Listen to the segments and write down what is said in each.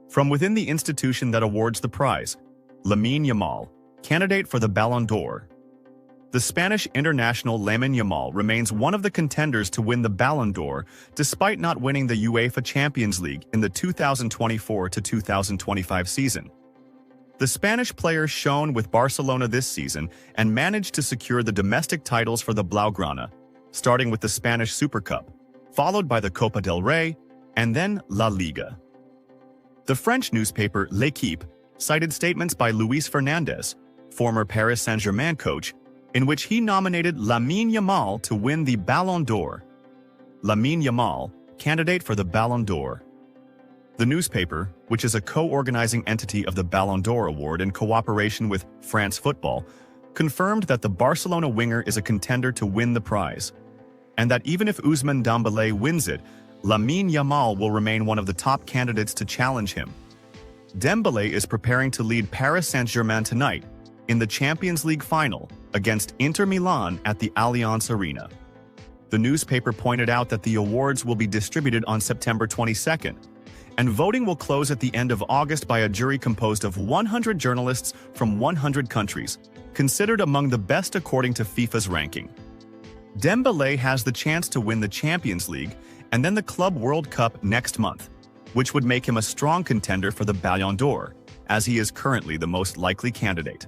From within the institution that awards the prize, Lamine Yamal, candidate for the Ballon d'Or. The Spanish international Lamine Yamal remains one of the contenders to win the Ballon d'Or despite not winning the UEFA Champions League in the 2024-2025 season. The Spanish player shone with Barcelona this season and managed to secure the domestic titles for the Blaugrana, starting with the Spanish Super Cup, followed by the Copa del Rey, and then La Liga. The French newspaper L'Équipe cited statements by Luis Fernandez, former Paris Saint-Germain coach, in which he nominated Lamine Yamal to win the Ballon d'Or. Lamine Yamal, candidate for the Ballon d'Or. The newspaper, which is a co-organizing entity of the Ballon d'Or award in cooperation with France Football, confirmed that the Barcelona winger is a contender to win the prize, and that even if Ousmane Dembele wins it, Lamine Yamal will remain one of the top candidates to challenge him. Dembele is preparing to lead Paris Saint-Germain tonight in the Champions League final against Inter Milan at the Allianz Arena. The newspaper pointed out that the awards will be distributed on September 22nd, and voting will close at the end of August by a jury composed of 100 journalists from 100 countries, considered among the best according to FIFA's ranking. Dembele has the chance to win the Champions League and then the Club World Cup next month, which would make him a strong contender for the Ballon d'Or, as he is currently the most likely candidate.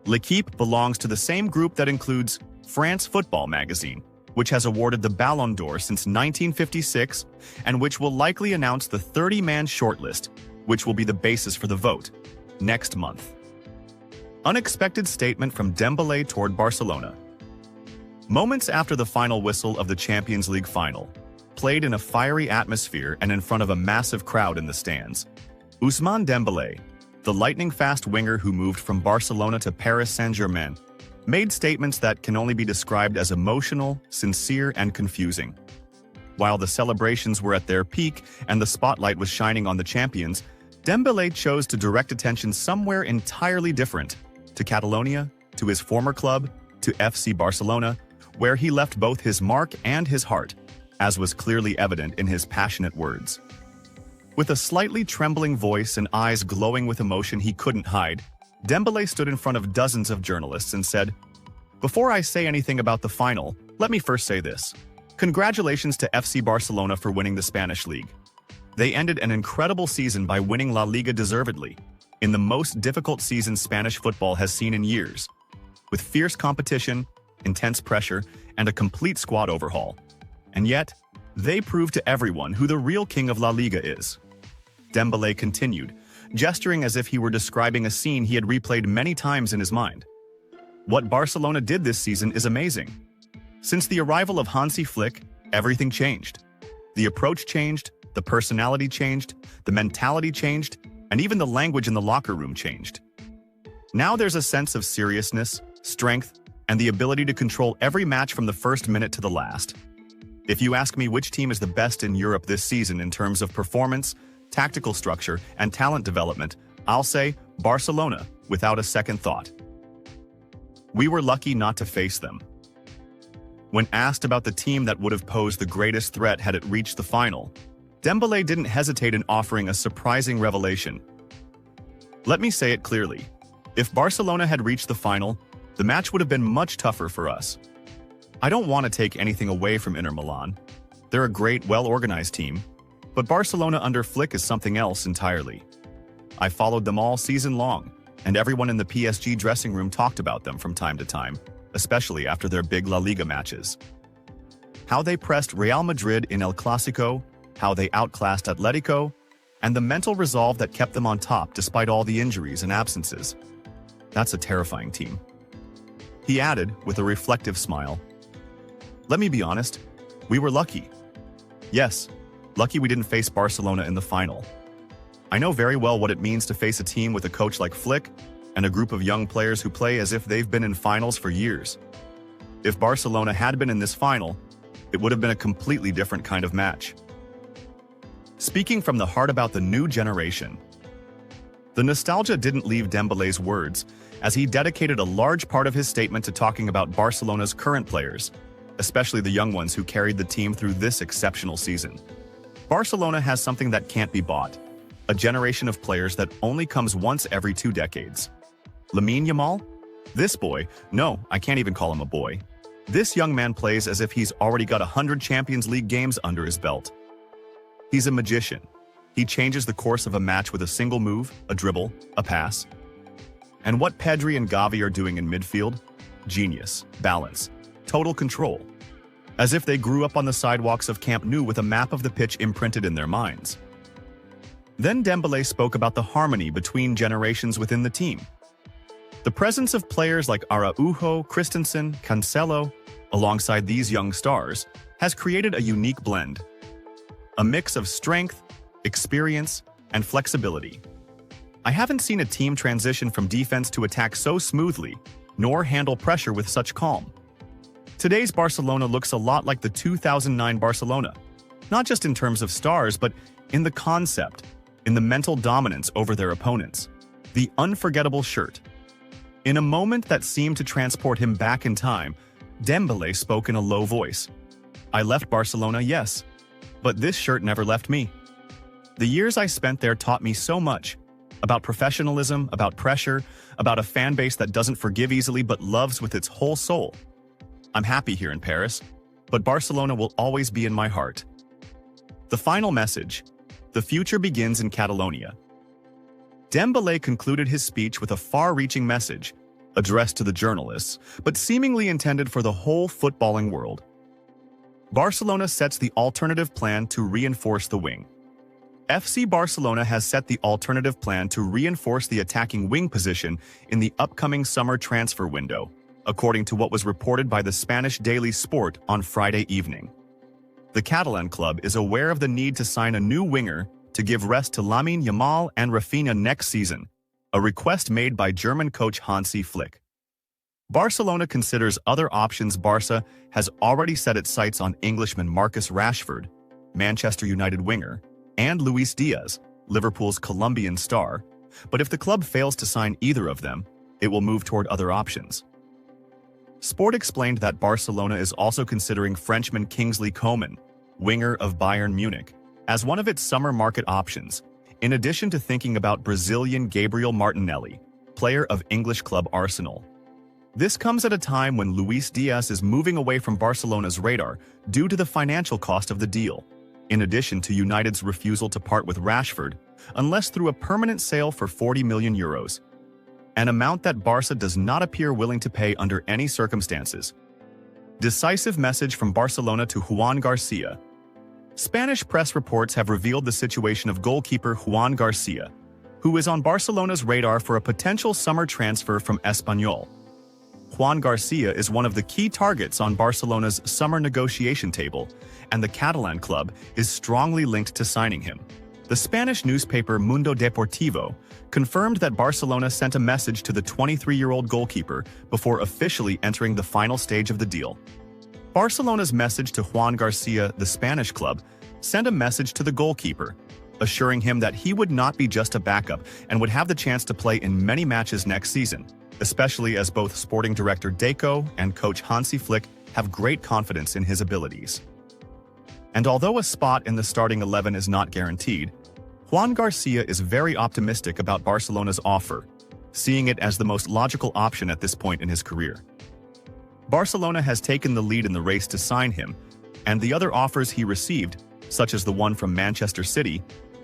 L'Équipe belongs to the same group that includes France Football magazine, which has awarded the Ballon d'Or since 1956 and which will likely announce the 30-man shortlist, which will be the basis for the vote, next month. Unexpected statement from Dembele toward Barcelona. Moments after the final whistle of the Champions League final, played in a fiery atmosphere and in front of a massive crowd in the stands, Ousmane Dembele, the lightning-fast winger who moved from Barcelona to Paris Saint-Germain, made statements that can only be described as emotional, sincere, and confusing. While the celebrations were at their peak and the spotlight was shining on the champions, Dembele chose to direct attention somewhere entirely different, to Catalonia, to his former club, to FC Barcelona, where he left both his mark and his heart, as was clearly evident in his passionate words. With a slightly trembling voice and eyes glowing with emotion he couldn't hide, Dembele stood in front of dozens of journalists and said, "Before I say anything about the final, let me first say this. Congratulations to FC Barcelona for winning the Spanish league. They ended an incredible season by winning La Liga deservedly, in the most difficult season Spanish football has seen in years, with fierce competition, intense pressure, and a complete squad overhaul. And yet, they proved to everyone who the real king of La Liga is." Dembele continued, gesturing as if he were describing a scene he had replayed many times in his mind. "What Barcelona did this season is amazing. Since the arrival of Hansi Flick, everything changed. The approach changed, the personality changed, the mentality changed, and even the language in the locker room changed. Now there's a sense of seriousness, strength, and the ability to control every match from the first minute to the last. If you ask me which team is the best in Europe this season in terms of performance, tactical structure, and talent development, I'll say Barcelona, without a second thought. We were lucky not to face them." When asked about the team that would have posed the greatest threat had it reached the final, Dembele didn't hesitate in offering a surprising revelation. "Let me say it clearly. If Barcelona had reached the final, the match would have been much tougher for us. I don't want to take anything away from Inter Milan. They're a great, well-organized team, but Barcelona under Flick is something else entirely. I followed them all season long, and everyone in the PSG dressing room talked about them from time to time, especially after their big La Liga matches. How they pressed Real Madrid in El Clásico, how they outclassed Atletico, and the mental resolve that kept them on top despite all the injuries and absences. That's a terrifying team." He added, with a reflective smile, "Let me be honest, we were lucky. Yes, lucky we didn't face Barcelona in the final. I know very well what it means to face a team with a coach like Flick and a group of young players who play as if they've been in finals for years. If Barcelona had been in this final, it would have been a completely different kind of match." Speaking from the heart about the new generation. The nostalgia didn't leave Dembele's words, as he dedicated a large part of his statement to talking about Barcelona's current players, especially the young ones who carried the team through this exceptional season. Barcelona has something that can't be bought, a generation of players that only comes once every 2 decades. Lamine Yamal? This boy, no, I can't even call him a boy. This young man plays as if he's already got 100 Champions League games under his belt. He's a magician. He changes the course of a match with a single move, a dribble, a pass. And what Pedri and Gavi are doing in midfield? Genius, balance, total control. As if they grew up on the sidewalks of Camp Nou with a map of the pitch imprinted in their minds. Then Dembele spoke about the harmony between generations within the team. The presence of players like Araujo, Christensen, Cancelo, alongside these young stars, has created a unique blend. A mix of strength, experience, and flexibility. I haven't seen a team transition from defense to attack so smoothly, nor handle pressure with such calm. Today's Barcelona looks a lot like the 2009 Barcelona, not just in terms of stars, but in the concept, in the mental dominance over their opponents. The unforgettable shirt. In a moment that seemed to transport him back in time, Dembele spoke in a low voice. I left Barcelona, yes, but this shirt never left me. The years I spent there taught me so much. About professionalism, about pressure, about a fan base that doesn't forgive easily but loves with its whole soul. I'm happy here in Paris, but Barcelona will always be in my heart. The final message. The future begins in Catalonia. Dembele concluded his speech with a far-reaching message, addressed to the journalists, but seemingly intended for the whole footballing world. Barcelona sets the alternative plan to reinforce the wing. FC Barcelona has set the alternative plan to reinforce the attacking wing position in the upcoming summer transfer window, according to what was reported by the Spanish daily Sport on Friday evening. The Catalan club is aware of the need to sign a new winger to give rest to Lamine Yamal and Rafinha next season, a request made by German coach Hansi Flick. Barcelona considers other options. Barca has already set its sights on Englishman Marcus Rashford, Manchester United winger, and Luis Diaz, Liverpool's Colombian star, but if the club fails to sign either of them, it will move toward other options. Sport explained that Barcelona is also considering Frenchman Kingsley Coman, winger of Bayern Munich, as one of its summer market options, in addition to thinking about Brazilian Gabriel Martinelli, player of English club Arsenal. This comes at a time when Luis Diaz is moving away from Barcelona's radar due to the financial cost of the deal, in addition to United's refusal to part with Rashford, unless through a permanent sale for €40 million, an amount that Barca does not appear willing to pay under any circumstances. Decisive message from Barcelona to Juan Garcia. Spanish press reports have revealed the situation of goalkeeper Juan Garcia, who is on Barcelona's radar for a potential summer transfer from Espanyol. Juan Garcia is one of the key targets on Barcelona's summer negotiation table, and the Catalan club is strongly linked to signing him. The Spanish newspaper Mundo Deportivo confirmed that Barcelona sent a message to the 23-year-old goalkeeper before officially entering the final stage of the deal. Barcelona's message to Juan Garcia, the Spanish club, sent a message to the goalkeeper, assuring him that he would not be just a backup and would have the chance to play in many matches next season, especially as both sporting director Deco and coach Hansi Flick have great confidence in his abilities. And although a spot in the starting 11 is not guaranteed, Juan Garcia is very optimistic about Barcelona's offer, seeing it as the most logical option at this point in his career. Barcelona has taken the lead in the race to sign him, and the other offers he received, such as the one from Manchester City,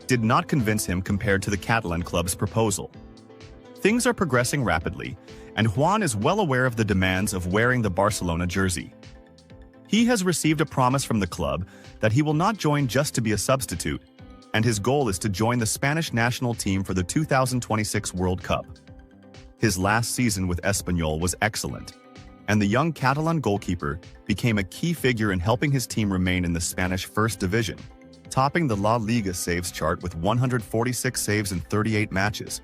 did not convince him compared to the Catalan club's proposal. Things are progressing rapidly, and Juan is well aware of the demands of wearing the Barcelona jersey. He has received a promise from the club that he will not join just to be a substitute, and his goal is to join the Spanish national team for the 2026 World Cup. His last season with Espanyol was excellent, and the young Catalan goalkeeper became a key figure in helping his team remain in the Spanish First Division, topping the La Liga saves chart with 146 saves in 38 matches,